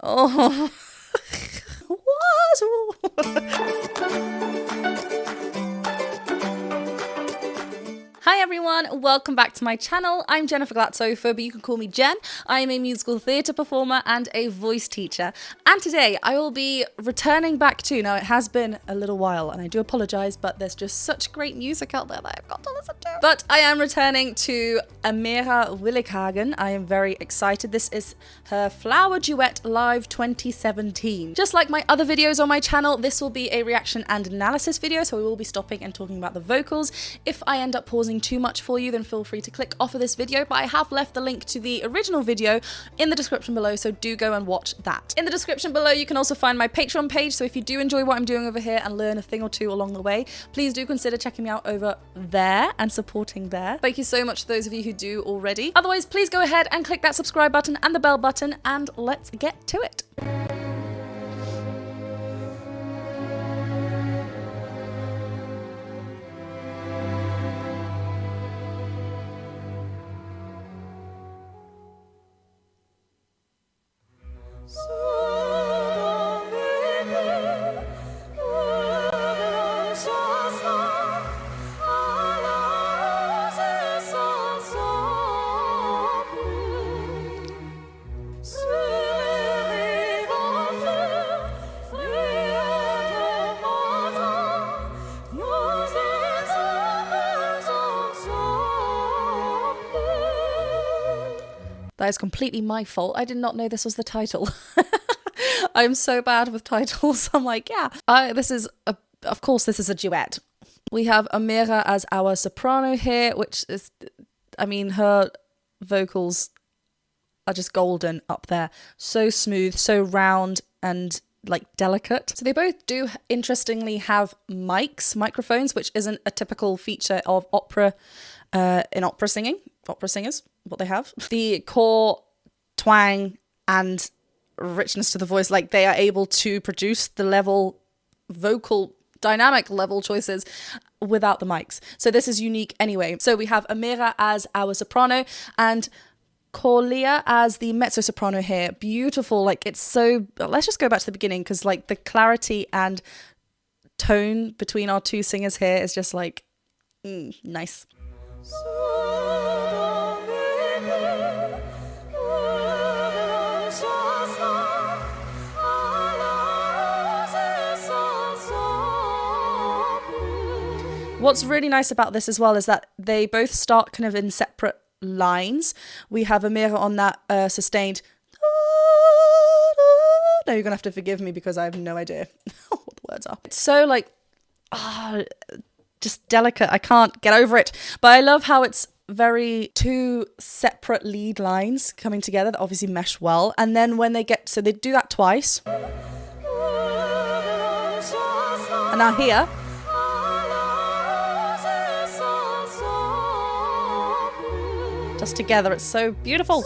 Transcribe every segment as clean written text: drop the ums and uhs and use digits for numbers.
Oh. Hi everyone, welcome back to my channel. I'm Jennifer Glatzhofer, but you can call me Jen. I am a musical theatre performer and a voice teacher. And today I will be returning back to, now it has been a little while and I do apologise, but there's just such great music out there that I've got to listen to. But I am returning to AMIRAWillighagen. I am very excited. This is her Flower Duet Live 2017. Just like my other videos on my channel, this will be a reaction and analysis video, so we will be stopping and talking about the vocals. If I end up pausing too much for you, then feel free to click off of this video, but I have left the link to the original video in the description below, so do go and watch that. In the description below you can also find my Patreon page, so if you do enjoy what I'm doing over here and learn a thing or two along the way, please do consider checking me out over there and supporting there. Thank you so much to those of you who do already. Otherwise, please go ahead and click that subscribe button and the bell button, and let's get to it. That is completely my fault. I did not know this was the title. I'm so bad with titles. I'm like, yeah. Of course, this is a duet. We have AMIRA as our soprano here, which is, I mean, her vocals are just golden up there. So smooth, so round and like delicate. So they both do interestingly have microphones, which isn't a typical feature of opera in opera singing. Opera singers, what they have. The core twang and richness to the voice, like they are able to produce the level vocal dynamic level choices without the mics. So this is unique anyway. So we have AMIRA as our soprano and Corlea as the mezzo soprano here. Beautiful, like it's so, let's just go back to the beginning because like the clarity and tone between our two singers here is just like nice. What's really nice about this as well is that they both start kind of in separate lines. We have AMIRA on that sustained. No, you're gonna have to forgive me because I have no idea what the words are. It's so like, just delicate. I can't get over it. But I love how it's very two separate lead lines coming together that obviously mesh well. And then when they get, so they do that twice. And now here. Just together, it's so beautiful.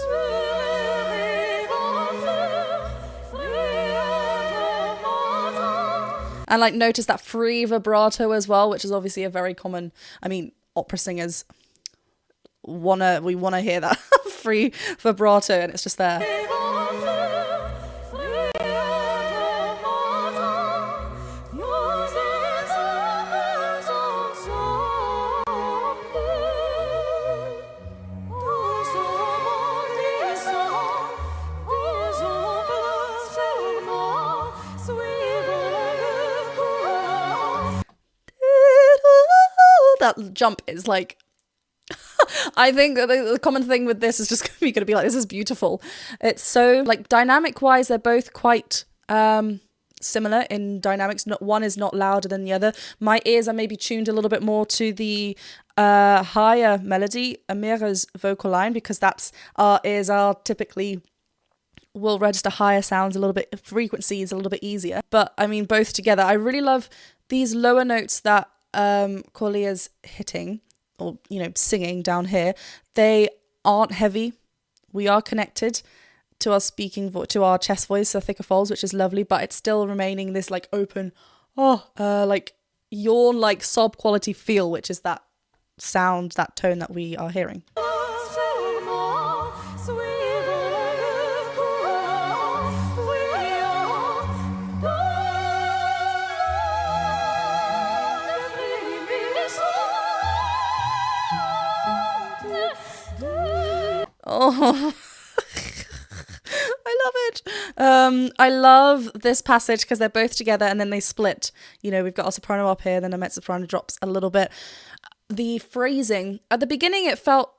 And like notice that free vibrato as well, which is obviously a very common, I mean, opera singers we wanna hear that free vibrato, and it's just there. That jump is like, I think that the common thing with this is just going to be like, this is beautiful. It's so like dynamic wise, they're both quite similar in dynamics. Not one is not louder than the other. My ears are maybe tuned a little bit more to the higher melody, AMIRA's vocal line, because that's our ears are typically will register higher sounds a little bit, frequencies a little bit easier. But I mean, both together, I really love these lower notes that Corlea's hitting, or singing down here. They aren't heavy. We are connected to our to our chest voice, the thicker folds, which is lovely, but it's still remaining this like open, like yawn, like sob quality feel, which is that sound, that tone that we are hearing. I love this passage because they're both together and then they split. You know, we've got our soprano up here, then the mezzo-soprano drops a little bit. The phrasing, at the beginning it felt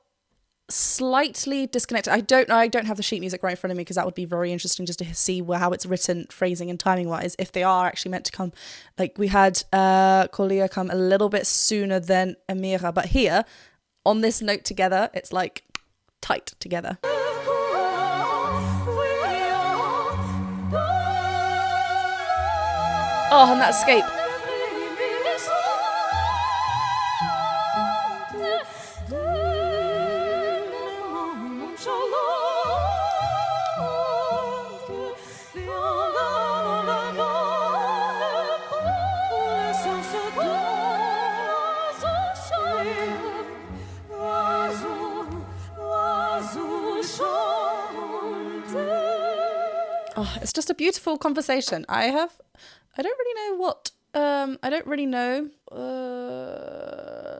slightly disconnected. I don't have the sheet music right in front of me because that would be very interesting just to see how it's written, phrasing and timing wise, if they are actually meant to come. Like we had Corlea come a little bit sooner than AMIRA, but here on this note together it's like tight together. Oh, and that escape. Oh, it's just a beautiful conversation. I don't really know what, I don't really know,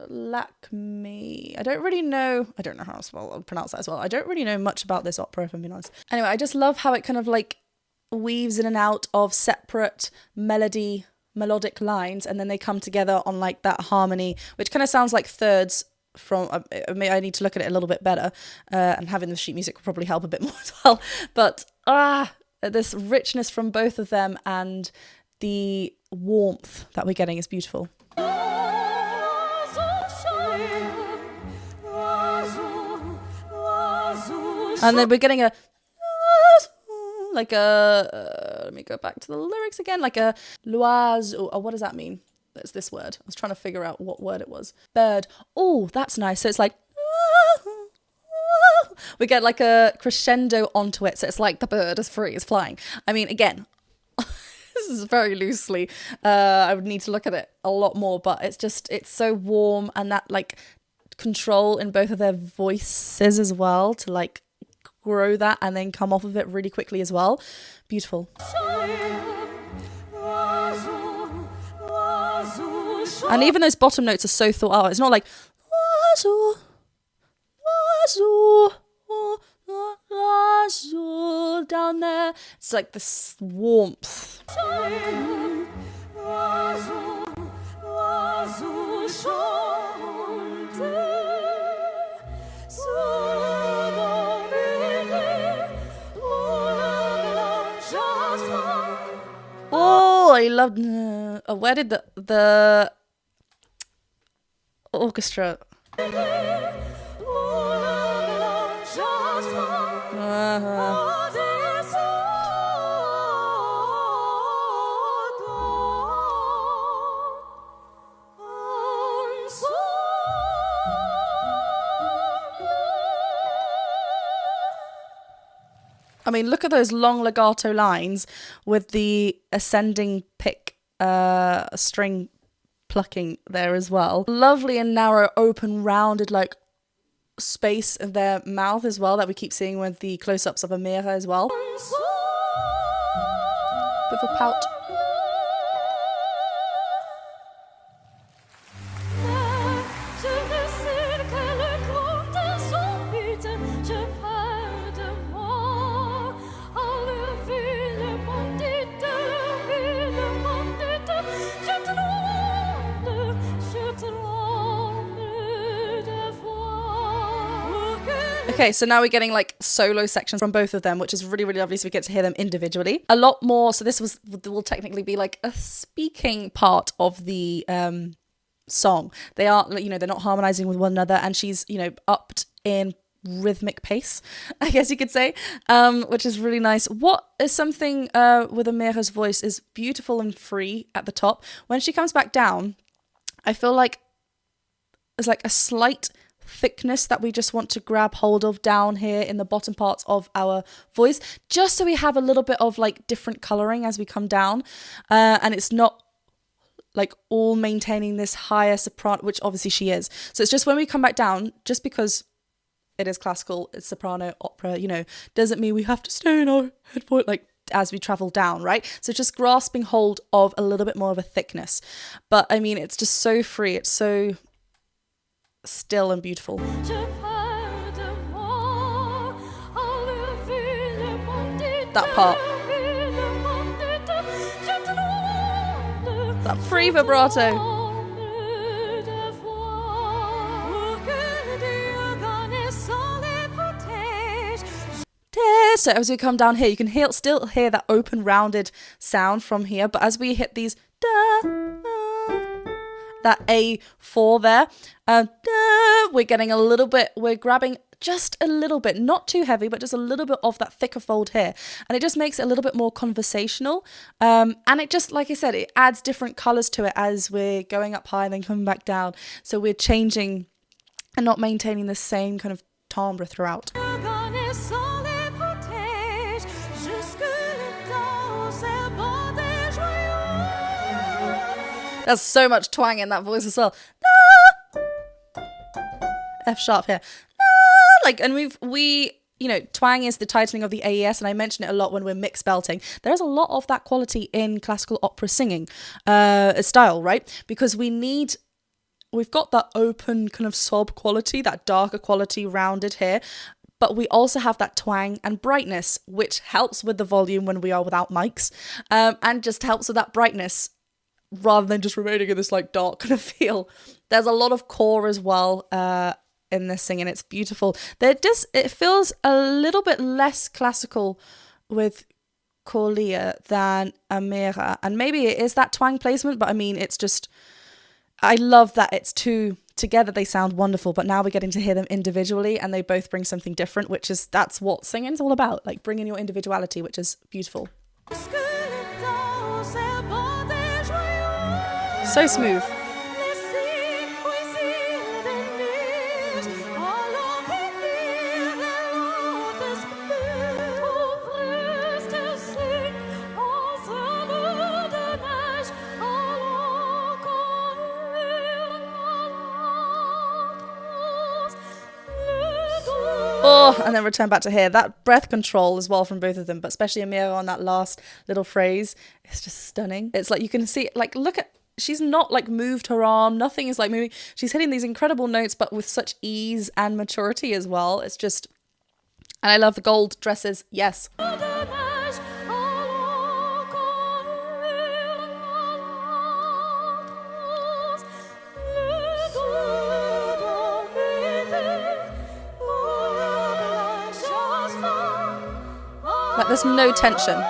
Lakme. I don't know how to pronounce that as well. I don't really know much about this opera, if I'm being honest. Anyway, I just love how it kind of like weaves in and out of separate melodic lines, and then they come together on like that harmony, which kind of sounds like thirds from, I need to look at it a little bit better, and having the sheet music will probably help a bit more as well. But, this richness from both of them and the warmth that we're getting is beautiful. And then we're getting a like a let me go back to the lyrics again, like a l'oiseau, or what does that mean? That's this word. I was trying to figure out what word it was. Bird. Oh, that's nice. So it's like we get like a crescendo onto it, so it's like the bird is free, is flying. I mean, again, this is very loosely. I would need to look at it a lot more, but it's so warm, and that like control in both of their voices as well to like grow that and then come off of it really quickly as well. Beautiful. And even those bottom notes are so thought out. It's not like down there. It's like this warmth. Oh, I loved. Where did the orchestra? I mean, look at those long legato lines with the ascending pick string plucking there as well. Lovely and narrow, open, rounded, like space in their mouth as well that we keep seeing with the close-ups of AMIRA as well. Bit of a pout. Okay, so now we're getting like solo sections from both of them, which is really, really lovely. So we get to hear them individually. A lot more. So this will technically be like a speaking part of the song. They are, they're not harmonizing with one another, and she's, upped in rhythmic pace, I guess you could say, which is really nice. What is something with AMIRA's voice is beautiful and free at the top. When she comes back down, I feel like there's like a slight thickness that we just want to grab hold of down here in the bottom parts of our voice, just so we have a little bit of like different coloring as we come down, and it's not like all maintaining this higher soprano, which obviously she is. So it's just when we come back down, just because it is classical, it's soprano opera, doesn't mean we have to stay in our head voice like as we travel down, right? So just grasping hold of a little bit more of a thickness. But I mean, it's just so free, it's so still and beautiful. That part. That free vibrato. So as we come down here, you can still hear that open rounded sound from here, but as we hit these that A4 there, we're getting a little bit, we're grabbing just a little bit, not too heavy, but just a little bit of that thicker fold here, and it just makes it a little bit more conversational, and it just, like I said, it adds different colors to it as we're going up high and then coming back down, so we're changing and not maintaining the same kind of timbre throughout. There's so much twang in that voice as well. F sharp here. Like, and we, you know, twang is the titling of the AES, and I mention it a lot when we're mixed belting. There's a lot of that quality in classical opera singing style, right? Because we've got that open kind of sob quality, that darker quality rounded here, but we also have that twang and brightness, which helps with the volume when we are without mics, and just helps with that brightness, rather than just remaining in this like dark kind of feel. There's a lot of core as well in this singing. It's beautiful. It feels a little bit less classical with Corlea than AMIRA, and maybe it is that twang placement, but I mean, it's just, I love that it's two together, they sound wonderful, but now we're getting to hear them individually, and they both bring something different, that's what singing's all about, like bringing your individuality, which is beautiful. So smooth. Oh, and then return back to here. That breath control as well from both of them, but especially AMIRA on that last little phrase, it's just stunning. It's like you can see, like, look at, she's not like moved her arm, nothing is like moving. She's hitting these incredible notes, but with such ease and maturity as well. It's just, and I love the gold dresses, yes. Like there's no tension.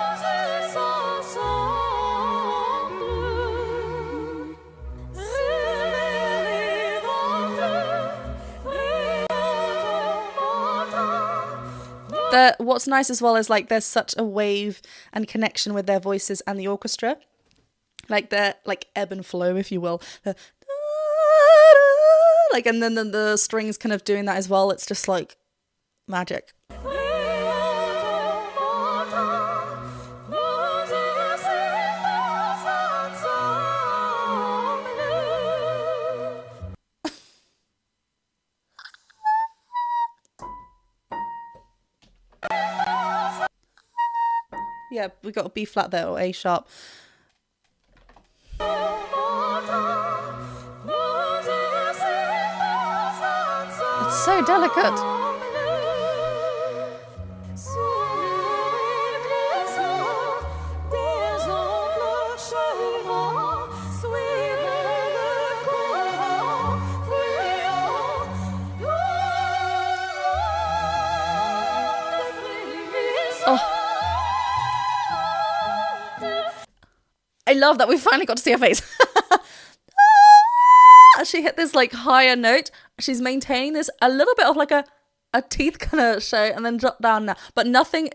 What's nice as well is like there's such a wave and connection with their voices and the orchestra. Like they're like ebb and flow, if you will. Like, and then the strings kind of doing that as well. It's just like magic. Yeah, we got a B flat there, or A sharp. It's so delicate. Oh. I love that we finally got to see her face. She hit this like higher note. She's maintaining this a little bit of like a teeth kind of show, and then drop down now. But nothing,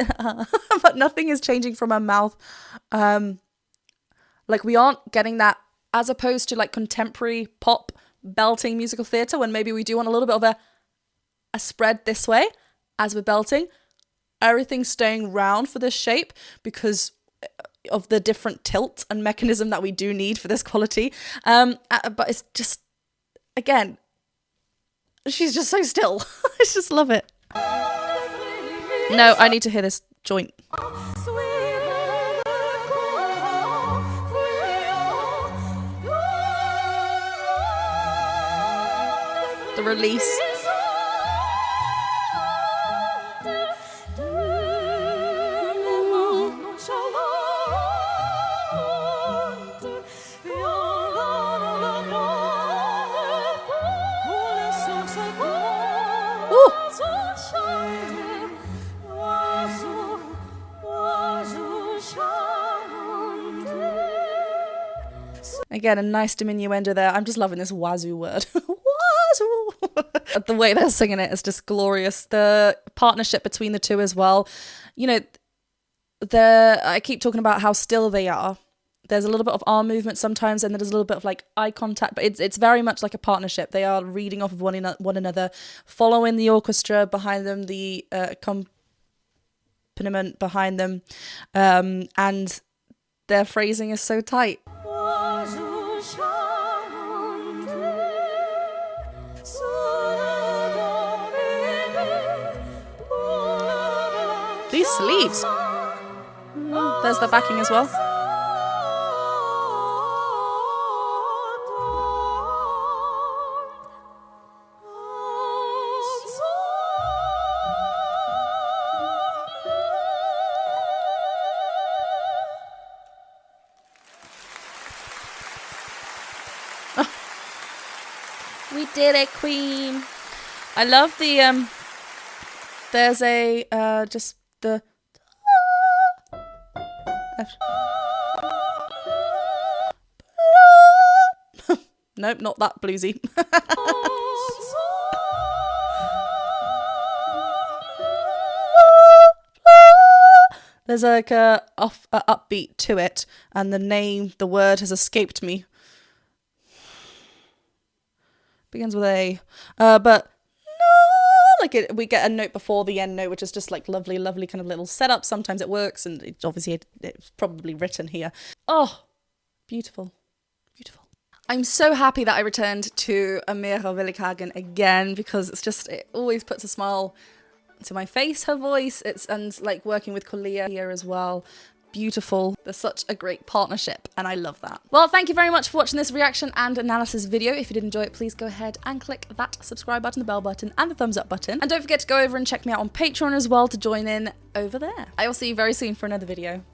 but nothing is changing from her mouth. Like we aren't getting that, as opposed to like contemporary pop belting musical theatre, when maybe we do want a little bit of a spread this way as we're belting. Everything's staying round for this shape because of the different tilt and mechanism that we do need for this quality, but it's just, again, she's just so still. I just love it. No, I need to hear this joint. The release. Again, a nice diminuendo there. I'm just loving this wazoo word. Wazoo! The way they're singing it is just glorious. The partnership between the two as well. You know, I keep talking about how still they are. There's a little bit of arm movement sometimes, and there's a little bit of like eye contact, but it's very much like a partnership. They are reading off of one another, following the orchestra behind them, the accompaniment behind them, and their phrasing is so tight. These sleeves. There's the backing as well. Oh. We did it, Queen. I love the there's a just the nope, not that bluesy. There's like a upbeat to it, and the word has escaped me. Begins with a, but we get a note before the end note, which is just like lovely kind of little setup. Sometimes it works, and it's probably written here. Oh, beautiful. I'm so happy that I returned to AmiraWillighagen again, because it always puts a smile to my face, her voice. And like working with Corlea here as well. Beautiful. There's such a great partnership, and I love that. Well, thank you very much for watching this reaction and analysis video. If you did enjoy it, please go ahead and click that subscribe button, the bell button, and the thumbs up button. And don't forget to go over and check me out on Patreon as well to join in over there. I will see you very soon for another video.